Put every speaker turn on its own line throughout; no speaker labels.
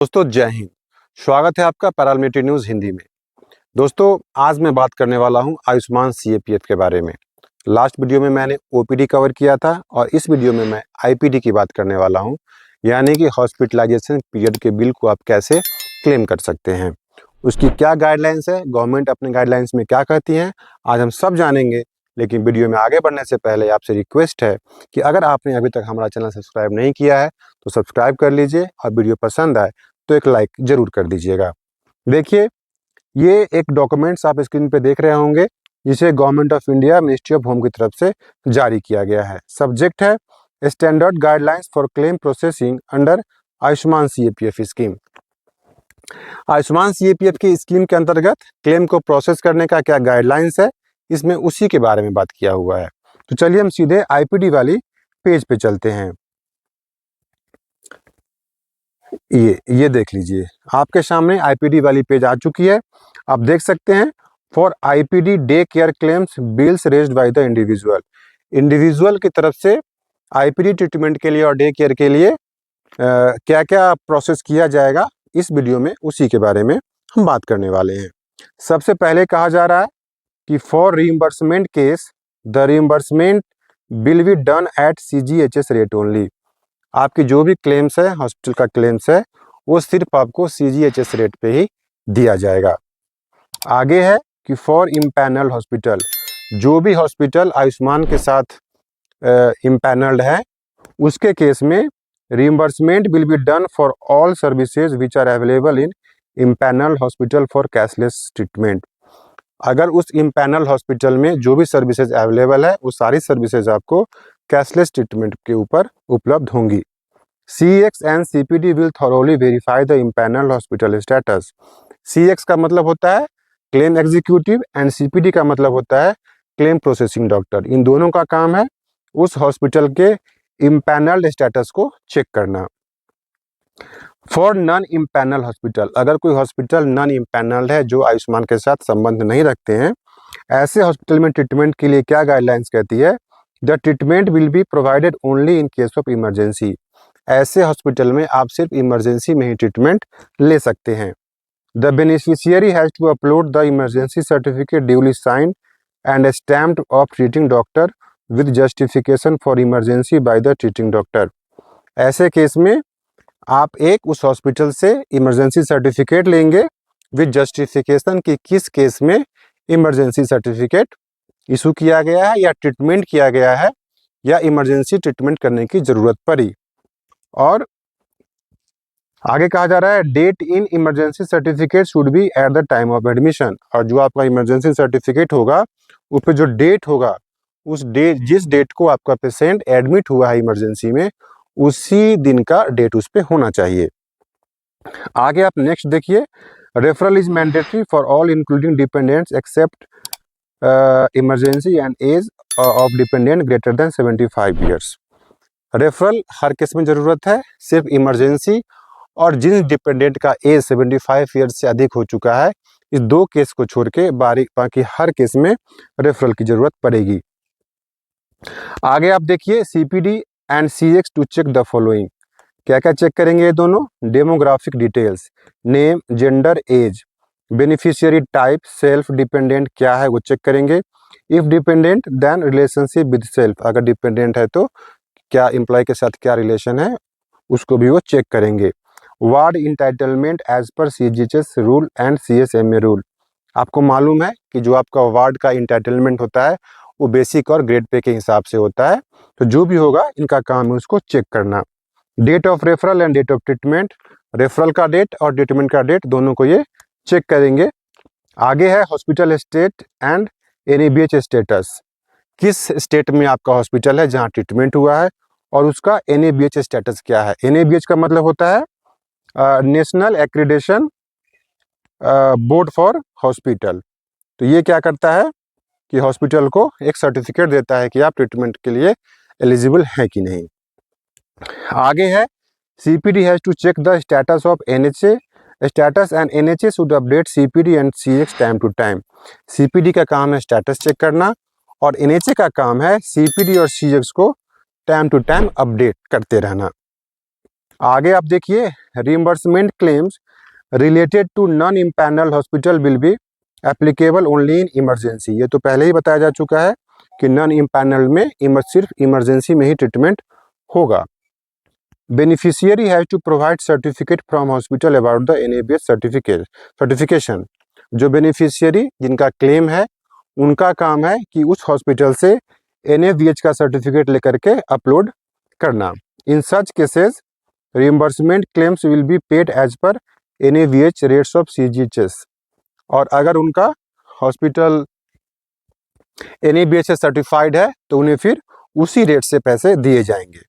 दोस्तों जय हिंद। स्वागत है आपका पैरामिलिट्री न्यूज़ हिंदी में। दोस्तों आज मैं बात करने वाला हूं आयुष्मान सीएपीएफ के बारे में। लास्ट वीडियो में मैंने ओपीडी कवर किया था और इस वीडियो में मैं आईपीडी की बात करने वाला हूं, यानी कि हॉस्पिटलाइजेशन पीरियड के बिल को आप कैसे क्लेम कर सकते हैं, उसकी क्या गाइडलाइंस है, गवर्नमेंट अपने गाइडलाइंस में क्या कहती है, आज हम सब जानेंगे। लेकिन वीडियो में आगे बढ़ने से पहले आपसे रिक्वेस्ट है कि अगर आपने अभी तक हमारा चैनल सब्सक्राइब नहीं किया है तो सब्सक्राइब कर लीजिए और वीडियो पसंद आए तो एक लाइक जरूर कर दीजिएगा। देखिए, ये एक डॉक्यूमेंट्स आप स्क्रीन पे देख रहे होंगे, जिसे government of India ministry of home की तरफ से जारी किया गया है। सब्जेक्ट है standard guidelines for claim processing under Ayushman CAPF scheme. Ayushman CAPF की स्कीम के अंतर्गत क्लेम को प्रोसेस करने का क्या गाइडलाइंस है, इसमें उसी के बारे में बात किया हुआ है। तो चलिए हम सीधे आईपीडी वाली पेज पे चलते हैं। ये देख लीजिए, आपके सामने आईपीडी वाली पेज आ चुकी है। आप देख सकते हैं, for IPD day care claims bills raised by the individual की तरफ से आईपीडी ट्रीटमेंट के लिए और डे केयर के लिए क्या क्या प्रोसेस किया जाएगा, इस वीडियो में उसी के बारे में हम बात करने वाले हैं। सबसे पहले कहा जा रहा है कि for reimbursement case the reimbursement will be done eight CGHS rate only. आपकी जो भी क्लेम्स है, हॉस्पिटल का क्लेम्स है, वो सिर्फ आपको सीजीएचएस रेट पे ही दिया जाएगा। आगे है कि फॉर इम्पैनल्ड हॉस्पिटल, जो भी हॉस्पिटल आयुष्मान के साथ इम्पैनल्ड है, उसके केस में reimbursement will be done for all services which are available in empanelled hospital for cashless treatment. अगर उस इम्पैनल हॉस्पिटल में जो भी सर्विसेज अवेलेबल है, वो सारी सर्विसेज आपको कैशलेस ट्रीटमेंट के ऊपर उपलब्ध होंगी। CX and CPD will thoroughly verify the empanel hospital status. CX का मतलब होता है क्लेम एग्जीक्यूटिव एंड CPD का मतलब होता है क्लेम प्रोसेसिंग डॉक्टर। इन दोनों का काम है उस हॉस्पिटल के इम्पैनल्ड स्टेटस को चेक करना। फॉर नॉन इम्पैनल हॉस्पिटल, अगर कोई हॉस्पिटल नॉन इम्पैनल्ड है, जो आयुष्मान के साथ संबंध नहीं रखते हैं, ऐसे हॉस्पिटल में ट्रीटमेंट के लिए क्या गाइडलाइंस कहती है, the treatment will be provided only in case of emergency. ऐसे हॉस्पिटल में आप सिर्फ इमरजेंसी में ही ट्रीटमेंट ले सकते हैं। The beneficiary has to upload the emergency certificate duly signed and stamped of treating doctor with justification for emergency by the treating doctor. ऐसे केस में आप एक उस हॉस्पिटल से इमरजेंसी सर्टिफिकेट लेंगे विद जस्टिफिकेशन कि किस केस में इमरजेंसी सर्टिफिकेट इशू किया गया है, या ट्रीटमेंट किया गया है, या इमरजेंसी ट्रीटमेंट करने की जरूरत पड़ी। और आगे कहा जा रहा है that in emergency certificate should be at the time of admission. और जो आपका इमरजेंसी सर्टिफिकेट होगा, उस पर जो डेट होगा, उस डेट, जिस डेट को आपका पेशेंट एडमिट हुआ है इमरजेंसी में, उसी दिन का डेट उस पर होना चाहिए। आगे आप नेक्स्ट देखिए, referral is mandatory for all including dependents except emergency and age of dependent greater than 75 years. Referral हर केस में जरूरत है, सिर्फ इमरजेंसी और जिन डिपेंडेंट का एज 75 ईयर्स से अधिक हो चुका है, इस दो केस को छोड़ के बाकी हर केस में रेफरल की जरूरत पड़ेगी। आगे आप देखिए, CPD and CX to check the following. क्या क्या चेक करेंगे ये दोनों, demographic details, name, gender, age, beneficiary type, self dependent क्या है वो चेक करेंगे। If dependent then relationship with self, अगर डिपेंडेंट है तो क्या एम्प्लॉय के साथ क्या रिलेशन है, उसको भी वो चेक करेंगे। Ward entitlement as per CGHS rule and CSMA rule. आपको मालूम है कि जो आपका वार्ड का इंटाइटलमेंट होता है, वो बेसिक और ग्रेड पे के हिसाब से होता है। तो जो भी होगा, इनका काम है उसको चेक करना। Date of referral and date of treatment, referral का डेट और ट्रीटमेंट का डेट दोनों को ये चेक करेंगे। आगे है hospital state and NABH status. किस स्टेट में आपका हॉस्पिटल है जहां ट्रीटमेंट हुआ है, और उसका NABH स्टेटस क्या है। NABH का मतलब होता है national accreditation board for hospital. तो ये क्या करता है कि हॉस्पिटल को एक सर्टिफिकेट देता है कि आप ट्रीटमेंट के लिए एलिजिबल हैं कि नहीं। आगे है CPD has to check the status of NHA status and NHA should update CPD and CX time to time. CPD का काम है स्टेटस चेक करना, और NHA का काम है CPD और CX को टाइम टू टाइम अपडेट करते रहना। आगे आप देखिए, reimbursement claims related to non empanel hospital will be applicable only in emergency. ये तो पहले ही बताया जा चुका है कि नॉन इम्पैनल में सिर्फ इमरजेंसी में ही ट्रीटमेंट होगा। Beneficiary has to provide certificate from hospital about the NABH certification. जो बेनिफिशियरी जिनका क्लेम है उनका काम है कि उस हॉस्पिटल से एनएबीएच का सर्टिफिकेट लेकर के अपलोड करना। In such cases reimbursement claims will be paid as per NABH rates of CGHS. और अगर उनका हॉस्पिटल एनएबीएच से सर्टिफाइड है तो उन्हें फिर उसी रेट से पैसे दिए जाएंगे।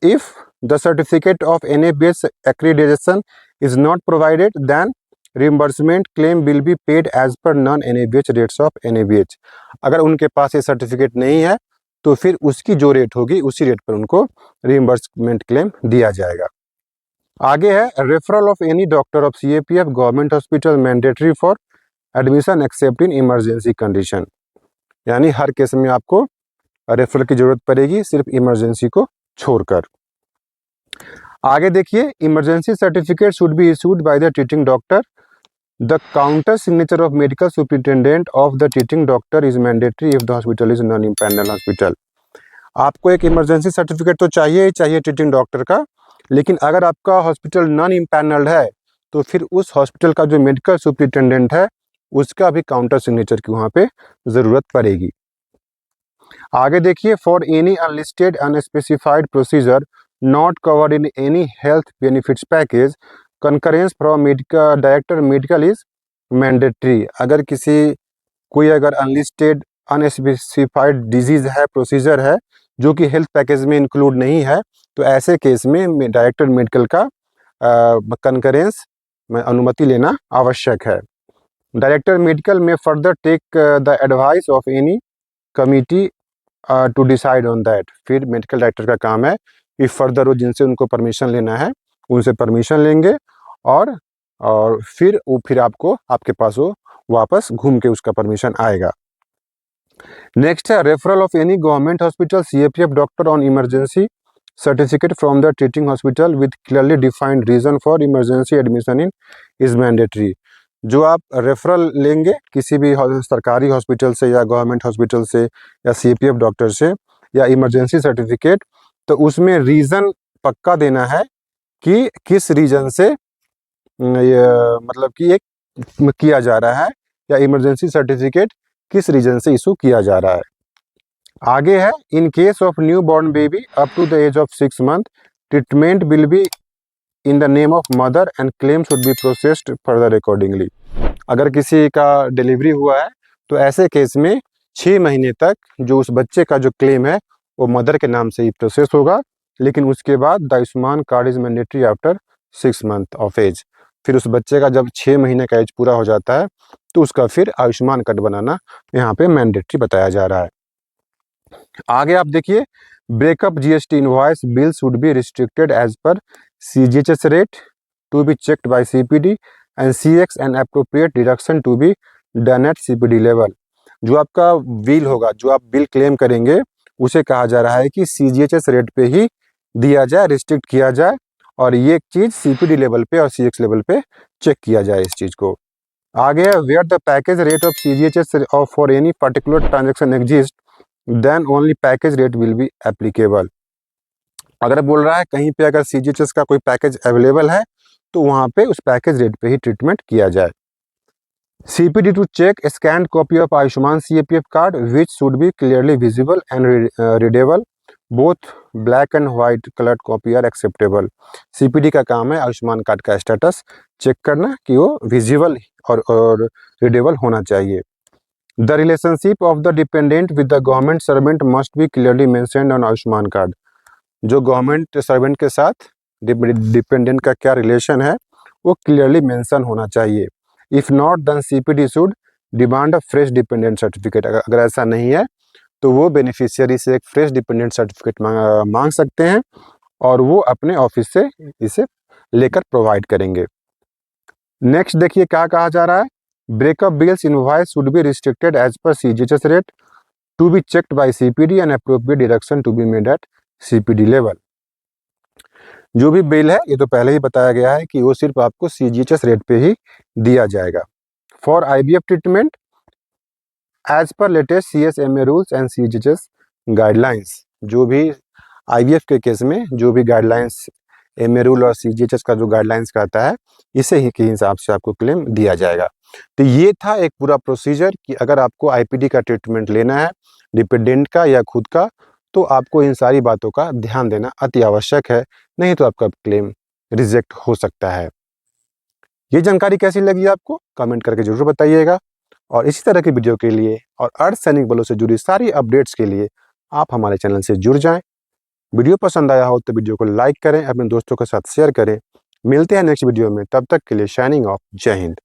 If the certificate of NABH accreditation is not provided, then reimbursement claim will be paid as per non-NABH rates of NABH। अगर उनके पास ये सर्टिफिकेट नहीं है तो फिर उसकी जो रेट होगी उसी रेट पर उनको रिइंबर्समेंट क्लेम दिया जाएगा। आगे है referral of any doctor of CAPF government hospital mandatory for admission accept in emergency condition. यानी हर केस में आपको रेफरल की जरूरत पड़ेगी, सिर्फ इमरजेंसी को छोड़कर। आगे देखिए, emergency certificate should be issued by the treating doctor. The counter signature of medical superintendent of the treating doctor is mandatory if the hospital is non empanel hospital. आपको एक इमरजेंसी सर्टिफिकेट तो चाहिए ही चाहिए treating doctor का, लेकिन अगर आपका hospital non empanelled है तो फिर उस हॉस्पिटल का जो मेडिकल सुपरिटेंडेंट है उसका भी काउंटर सिग्नेचर की वहाँ पे ज़रूरत पड़ेगी। आगे देखिए, for any unlisted unspecified procedure not covered in any health benefits package concurrence from medical director medical is mandatory. अगर कोई अनलिस्टेड अनस्पेसिफाइड डिजीज है, प्रोसीजर है जो कि हेल्थ पैकेज में इंक्लूड नहीं है, तो ऐसे केस में डायरेक्टर मेडिकल का कंकरेंस में अनुमति लेना आवश्यक है। Director medical may further take the advice of any committee to decide on that. फिर मेडिकल डायरेक्टर का काम है कि फर्दर वो जिनसे उनको परमिशन लेना है उनसे परमिशन लेंगे और फिर आपके पास वो वापस घूम के उसका परमिशन आएगा। नेक्स्ट है referral of any government hospital CAPF doctor on emergency certificate from the treating hospital with clearly defined reason for emergency admission in is mandatory. जो आप रेफरल लेंगे किसी भी सरकारी हॉस्पिटल से या गवर्नमेंट हॉस्पिटल से या सीपीएफ डॉक्टर से या इमरजेंसी सर्टिफिकेट, तो उसमें रीज़न पक्का देना है कि किस रीजन से मतलब कि एक किया जा रहा है या इमरजेंसी सर्टिफिकेट किस रीजन से इशू किया जा रहा है। आगे है, in case of new born baby up to the age of 6 month treatment will be in the name of mother and claim should be processed further accordingly. अगर किसी का डिलीवरी हुआ है तो ऐसे केस में 6 महीने तक जो उस बच्चे का जो क्लेम है वो मदर के नाम से ही प्रोसेस होगा, लेकिन उसके बाद the Ayushman card is mandatory after 6 month of age. फिर उस बच्चे का जब 6 महीने का एज पूरा हो जाता है तो उसका फिर आयुष्मान कार्ड बनाना यहाँ पे मैंडेटरी बताया जा रहा है। आगे आप देखिए, breakup GST invoice bill should be restricted as per CGHS rate to be checked by CPD and CX and appropriate deduction to be done at CPD level. जो आपका बिल होगा, जो आप बिल क्लेम करेंगे, उसे कहा जा रहा है कि सीजीएचएस रेट पे ही दिया जाए, रिस्ट्रिक्ट किया जाए, और ये चीज़ सीपीडी लेवल पे और सीएक्स लेवल पे चेक किया जाए इस चीज़ को। आगे है, where the package rate of CGHS for any particular transaction exist then only package rate will be applicable. अगर बोल रहा है कहीं पे अगर सीजीएचएस का कोई पैकेज अवेलेबल है तो वहाँ पे उस पैकेज रेट पे ही ट्रीटमेंट किया जाए। CPD to check a scanned copy of Ayushman CAPF card which should be clearly visible and readable. Both black and white colored copy are acceptable. CPD का काम है आयुष्मान कार्ड का स्टेटस चेक करना कि वो विजिबल और रीडेबल होना चाहिए। The relationship of the dependent with the government servant must be clearly mentioned on Ayushman card. जो गवर्नमेंट सर्वेंट के साथ डिपेंडेंट का क्या रिलेशन है वो क्लियरली मेंशन होना चाहिए। If not then CPD should demand a fresh dependent certificate. अगर ऐसा नहीं है तो वो बेनिफिशियरी से एक फ्रेश डिपेंडेंट सर्टिफिकेट मांग सकते हैं और वो अपने ऑफिस से इसे लेकर प्रोवाइड करेंगे। नेक्स्ट देखिए क्या कहा जा रहा है, breakup bills invoice should be restricted as per CGHS rate to be checked by CPD and appropriate deduction to be made at CPD level. जो भी बिल है ये तो पहले ही बताया गया है कि वो सिर्फ आपको CGHS रेट पे ही दिया जाएगा। फॉर IVF ट्रीटमेंट एज पर latest CSMA rules and CGHS guidelines, जो भी IVF के केस में जो भी गाइडलाइंस MA रूल और CGHS का जो गाइडलाइंस कहता है, इसे ही के हिसाब से आपको क्लेम दिया जाएगा। तो ये था एक पूरा प्रोसीजर कि अगर आपको IPD का ट्रीटमेंट लेना है, डिपेंडेंट का या खुद का, तो आपको इन सारी बातों का ध्यान देना अति आवश्यक है, नहीं तो आपका क्लेम रिजेक्ट हो सकता है। ये जानकारी कैसी लगी आपको कमेंट करके ज़रूर बताइएगा, और इसी तरह की वीडियो के लिए और अर्धसैनिक बलों से जुड़ी सारी अपडेट्स के लिए आप हमारे चैनल से जुड़ जाएं। वीडियो पसंद आया हो तो वीडियो को लाइक करें, अपने दोस्तों के साथ शेयर करें। मिलते हैं नेक्स्ट वीडियो में, तब तक के लिए शाइनिंग ऑफ, जय हिंद।